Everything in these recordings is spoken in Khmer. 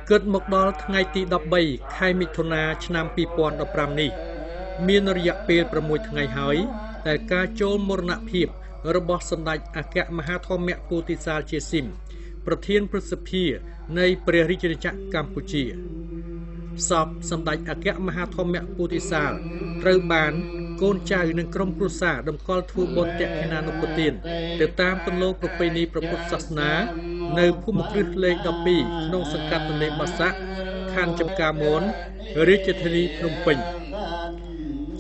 เกิดមកដល់ថ្ងៃទី13ខែមិថុនាឆ្នាំ2015នេះមានរយៈពេល6ថ្ងៃហើយតែការចូលមរណភាពរបស់សម្ដេចអគ្គមហាធម្មពោធិសាលជាស៊ីមប្រធានព្រឹទ្ធសភានៃព្រះរាជាណាចក្រកម្ពុជាសពសម្ដេចអគ្គមហាធម្មពោធិសាលត្រូវបានកូនចៅនិងក្រុមគ្រួសារតម្កល់ធ្វើបុណ្យទក្ខិណានុប្រទានទៅតាមទម្លាប់ប្រពៃណីព្រះពុទ្ធសាសនានៅភូមិគ្រឹះលេខ12ក្នុងសង្កាត់ទន្លេបាសាក់ខណ្ឌចំការមនរាជធានីភ្នំពេញ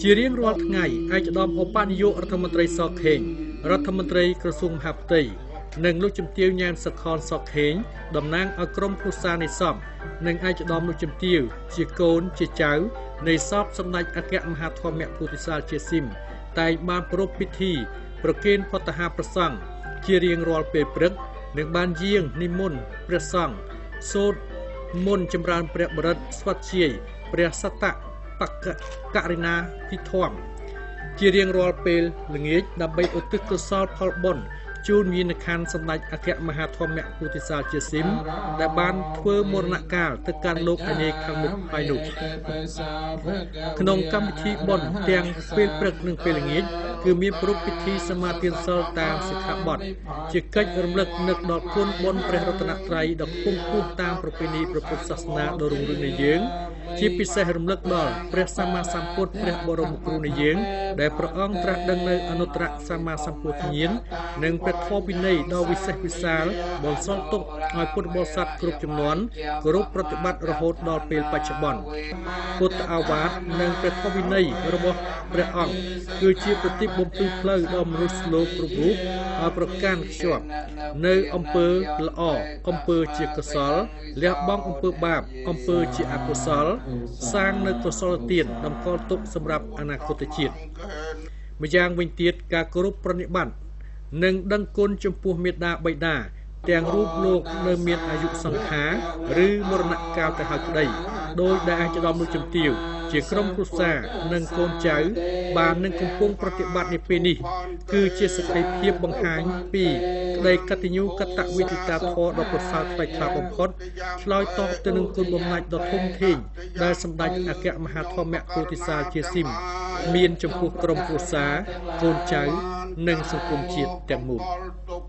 ជារៀងរាល់ថ្ងៃឯកឧត្តមឧបនាយករដ្ឋមន្ត្រីសខេងរដ្ឋមន្ត្រីក្រសួងមហាផ្ទៃនិងលោកជំទាវញ៉ានសខនសខេងតំណាងឲ្យក្រុមគ្រួសារនៃសពនិងឯកឧត្តមលោកជំទាវជាកូនជាចៅនៃសពសម្ដេចអគ្គមហាធម្មពោធិសាលជាស៊ីមតែងបានប្រារព្ធពិធីប្រគេនផតហាប្រសង់ជារៀងរាល់ពេលព្រឹកនិងបានយាងនិមន្តព្រះសង្ឃសូត្រមន្តចម្រើនព្រះបរិត្តស្វាធ្យាយព្រះសតបករិណាភិធម្មជារៀងរាល់ពេលល្ងាចដើម្បីឧទ្ទិសកុសលផលបុណ្យជូនវិញ្ញាណក្ខន្ធសម្ដេចអគ្គមហាធម្មពោធិសាលជាស៊ីមដែលបានធ្វើមរណកាលទៅកាន់លោកអនេកខាងមុខហើយនោះក្នុងកម្មវិធីបុណ្យទាំងពេលព្រឹកនិងពេលល្ងាចគឺមានប្រពៃពិធីសមាទានសិលតាមសិក្ខាបទជាកិច្ចរំលឹកនឹកដល់គុណបុណ្យព្រះរតនត្រ័យដ៏ខ្ពង់ខ្ពស់តាមប្រពៃណីព្រះពុទ្ធសាសនាដ៏រុងរឿងនៃយើងជាពិសេសរំលឹកដល់ព្រះសម្មាសម្ពុទ្ធព្រះបរមគ្រូនៃយើងដែលព្រះអង្គត្រាស់ដឹងនៅអនុត្តរសម្មាសម្ពុទ្ធញាណនិងព្រះធម៌វិន័យដ៏វិសេសវិសាលបន្សល់ទុកឲ្យពុទ្ធបរិស័ទគ្រប់ជំនាន់គោរពប្រតិបត្តិរហូតដល់ពេលបច្ចុប្បន្នពុទ្ធអាវាទនិងព្រះធម៌វិន័យរបស់ព្រះអង្គគឺជាប្រទីបបំភ្លឺផ្លូវដល់មនុស្សលោកគ្រប់រូបឲ្យប្រកាន់ខ្ជាប់នៅអំពើល្អអំពើជាកុសលលះបង់អំពើបាបអំពើជាអកុសលសាងនៅកុសលទានតម្កល់ទុកសម្រាប់អនាគតជាតិម្យ៉ាងវិញទៀតការគោរពប្រណិប័តនិងដឹងគុណចំពោះមេត្តាបិតាទាំងរូបលោកនៅមានអាយុសង្ខារឬមរណកាលទៅហើយក្តីដោយដែលអាចដល់លោកជំទាវជាក្រុមគ្រួសារនិងកូនចៅបាននឹងកំពុងប្រតិបត្តិនាពេលនេះគឺជាសក្ខីភាពបង្ហាញពីក្តីកតញ្ញូកតវេទិតាធម៌ដ៏ប្រសើរថ្លៃថ្លាបំផុតឆ្លើយតបទៅនឹងគុណបំណាច់ដ៏ធំធេងដែលសម្ដេចអគ្គមហាធម្មពោធិសាលជាស៊ីមមានចំពោះក្រុមគ្រួសារកូនចៅនិងសង្គមជាតិទាំងមូល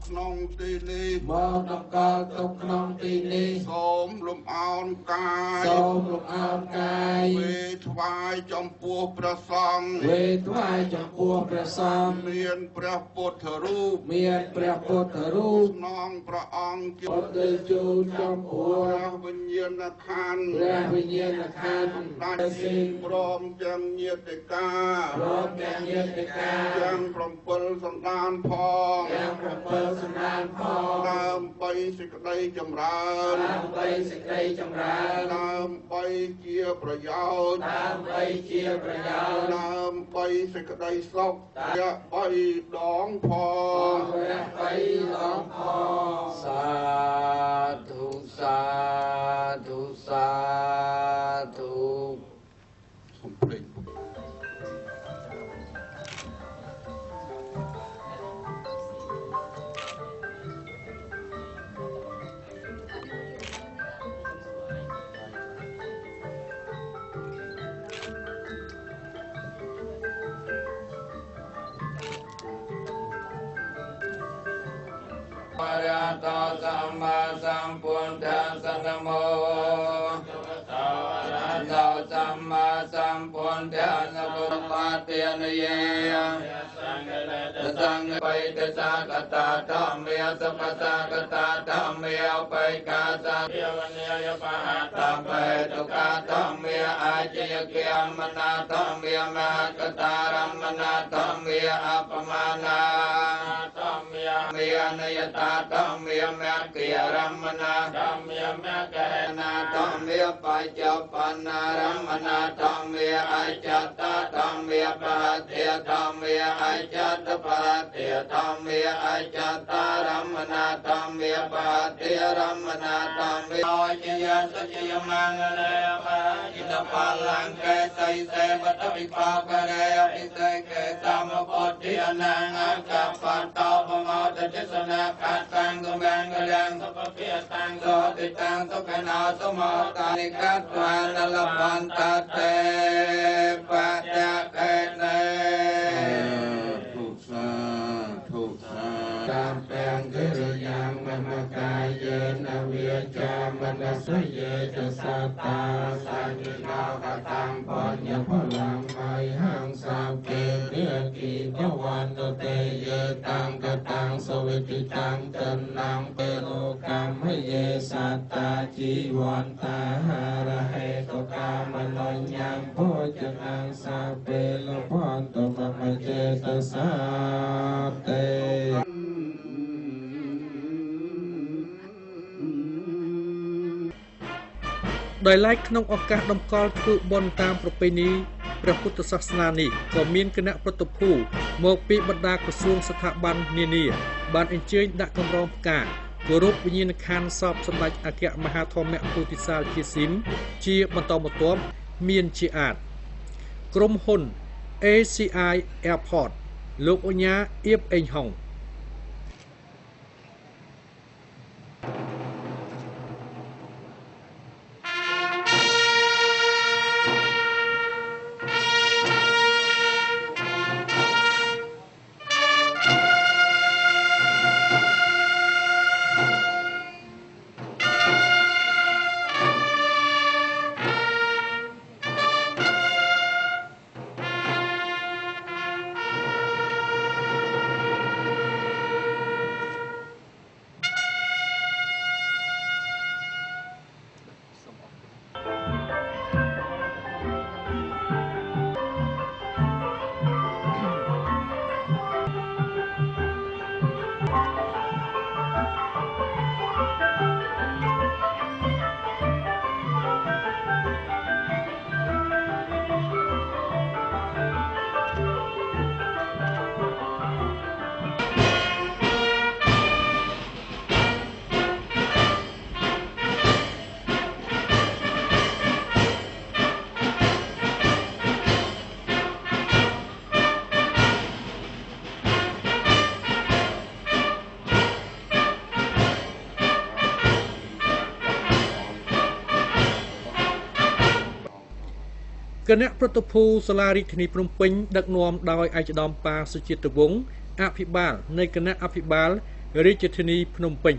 ក្នុងទីនេះមកតម្កល់ទុកក្នុងទីនេះសូមលំអោនកាយសូមលំអោនកាយវេថ្វាយចំពោះព្រះសង្ឃវេថ្វាយចំពោះព្រះសង្ឃមានព្រះពុទ្ធរូបមានព្រះពុទ្ធរូបក្នុងព្រះអង្គពុទ្ធជូនចំពោះព្រះវិញ្ញាណក្ខន្ធព្រះវិញ្ញាណក្ខន្ធដាច់ស៊ីព្រមទាំងញាតិកាព្រមទាំងញាតិកាទាំង7សន្តានផងទាំង7សន្តានផងដើម្បីសេចក្តីចម្រើនដើម្បីសេចក្តីចម្រើនដើម្បីជាប្រយោជន៍ដើម្បីជាប្រយោជន៍ដើម្បីសេចក្តីសុខព្រះ3ដងផងព្រះ3ដងផងសាធុសាធុសាធុសំភ្លេងបរិយតសម្មាសម្ពុទ្ធស្សនមោតោសម្មាសម្ពុទ្ធស្សនមោទានយេសង្ឃបិទសាកតាធម្មាសពសាកតាធម្មាឧបេកាសាយវនិយបហតបេតុកាធម្មាអាជយគមនាធម្មាមហកតារមនាធម្មាអបមានាធម្មាមេនយតាធម្មាមគិរមនាធម្មាមកេណាធម្មាបច្ចបណារមនាធម្មាអចតធម្មាបតិធម្មាអចតបតិធម្មាអចតារមនាធម្មាបតិរមនាធម្មាអជាយសុជយមង្គលេបិតបលង្កេសៃសេបតវិបាករេអភិសេកេសមពុទ្ធិអនង្អកបតោបមោទ จิสนาปัตตังตุมังกลังสุขเพียตังโสติตังสุขนาสมตานิกัตวานลพันตเตปัจจเกเนทุกสาทุกสาตามแปลงกิริยังมมกายเยนเวียจามนัสเยจะสัตตาสัจจินากตังปัญญพลังไมหังสามเกเรียกีพวันโตเตเยตังกตังสวิติตังจันนังเปโลกัมให้เยสัตตาจีวันตาหาระเหตุกามนอยยังโพจังสาเปโลพรตมมเจตสาเต ដោយឡែកក្នុងឱកាសដំកល់ធ្វើបុណ្យតាមប្រពៃណីព្រះពុទ្ធសាសនានេះក៏មានគណៈប្រតិភូមកពីបណ្ដាក្រសួងស្ថាប័ននានាបានអញ្ជើញដាក់កម្រងផ្កាគោរពវិញ្ញាណក្ខន្ធសពសម្ដេចអគ្គមហាធម្មពោធិសាលជាស៊ីមជាបន្តបន្ទាប់មានជាអាចក្រុមហ៊ុន ACI Airport លោកអញ្ញាអៀបអេងហុង គណៈប្រតិភូសាលារាជធានីភ្នំពេញដឹកនាំដោយឯកឧត្តមប៉ាសុជាតិវង្សអភិបាលនៃគណៈអភិបាលរាជធានីភ្នំពេញ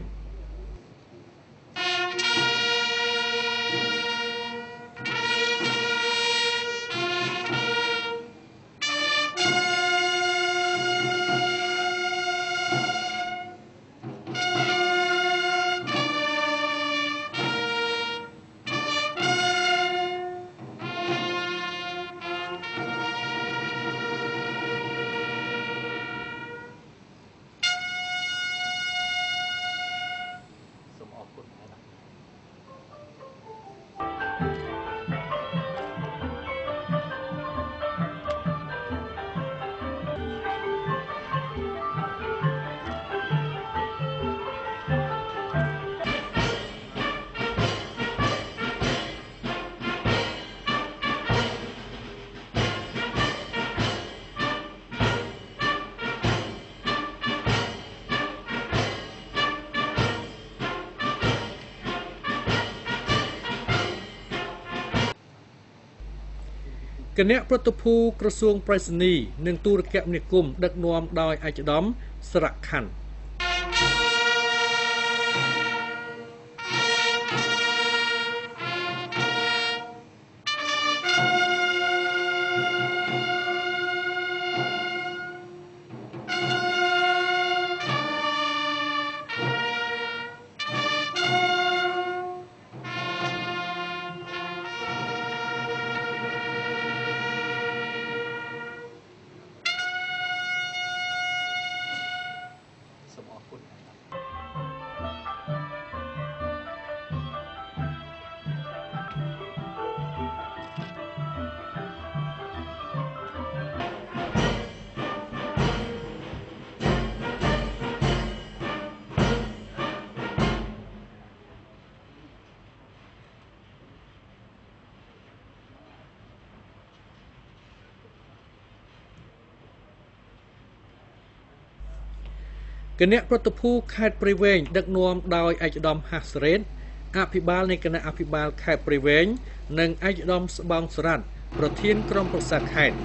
គណៈប្រតិភូក្រសួងប្រៃសណីនិងទូរគមនាគមន៍ដឹកនាំដោយឯកឧត្តមស្រៈខ័ណ្ឌ គ គណៈប្រតិភូខេត្តព្រៃវែងដឹកនាំដោយឯកឧត្តមហាសរ៉េតអភិបាលនៃគណៈអភិបាលខេត្តព្រៃវែងនិងឯកឧត្តមស្បោងសរ៉ាត់ប្រធានក្រុមប្រឹក្សាខេត្ត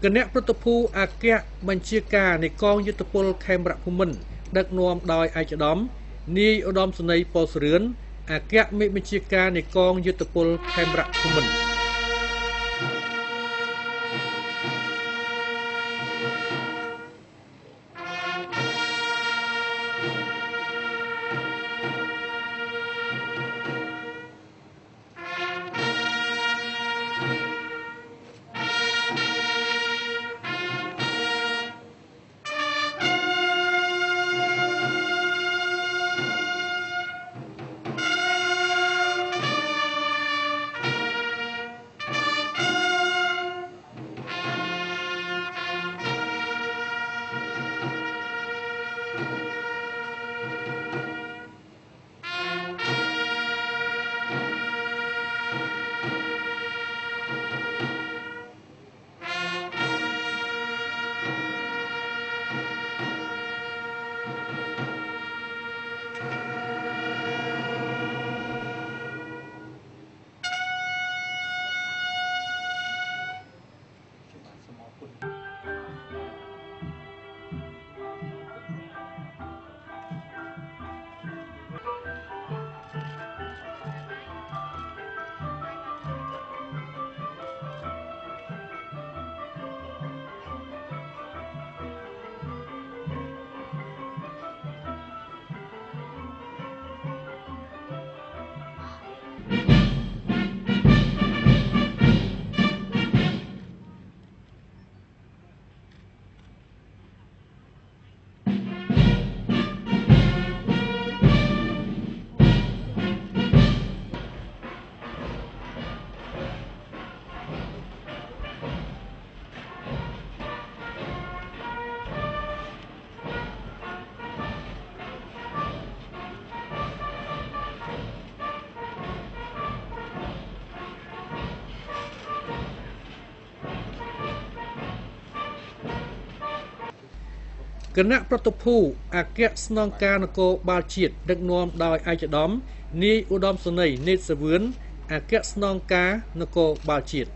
គណៈប្រតិភូអគ្គបញ្ជាការនៃកងយុទ្ធពលខេមរភូមិន្ទដឹកនាំដោយឯកឧត្តមនាយឧត្តមសេនីយ៍ប៉ុលសរឿនអគ្គមេបញ្ជាការនៃកងយុទ្ធពលខេមរភូមិន្ទគណៈប្រតិភូអគ្គស្នងការនគរបាលជាតិដឹកនាំដោយឯកឧត្តមនាយឧត្តមសេនីយ៍នេតសាវឿនអគ្គស្នងការនគរបាលជាតិ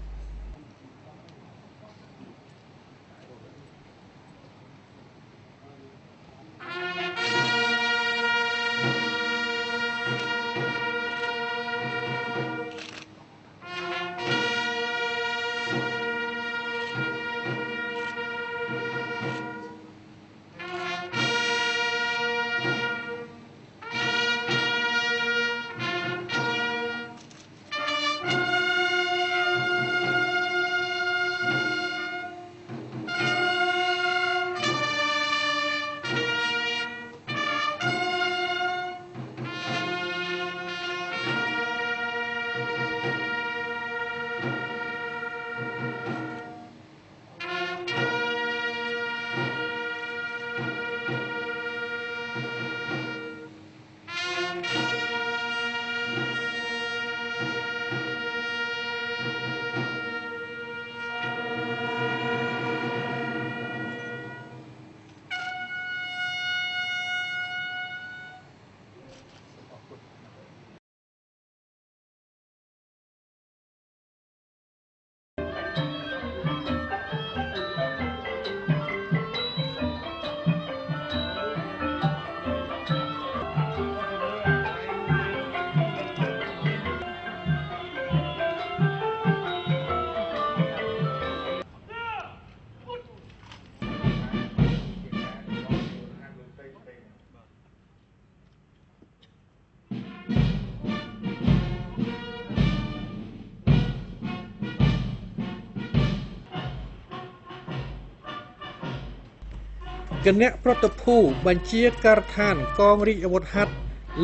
គណៈប្រតិភូបញ្ជាការដ្ឋានកងរាជអាវុធហត្ថ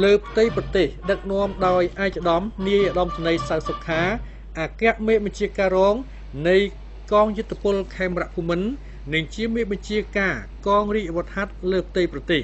លើផ្ទៃប្រទេសដឹកនាំដោយឯកឧត្តមនាយឧត្តមសេនីយ៍ សៅសុខាអគ្គមេបញ្ជាការរងនៃកងយុទ្ធពលខេមរៈភូមិន្ទនិងជាមេបញ្ជាការកងរាជអាវុធហត្ថលើផ្ទៃប្រទេស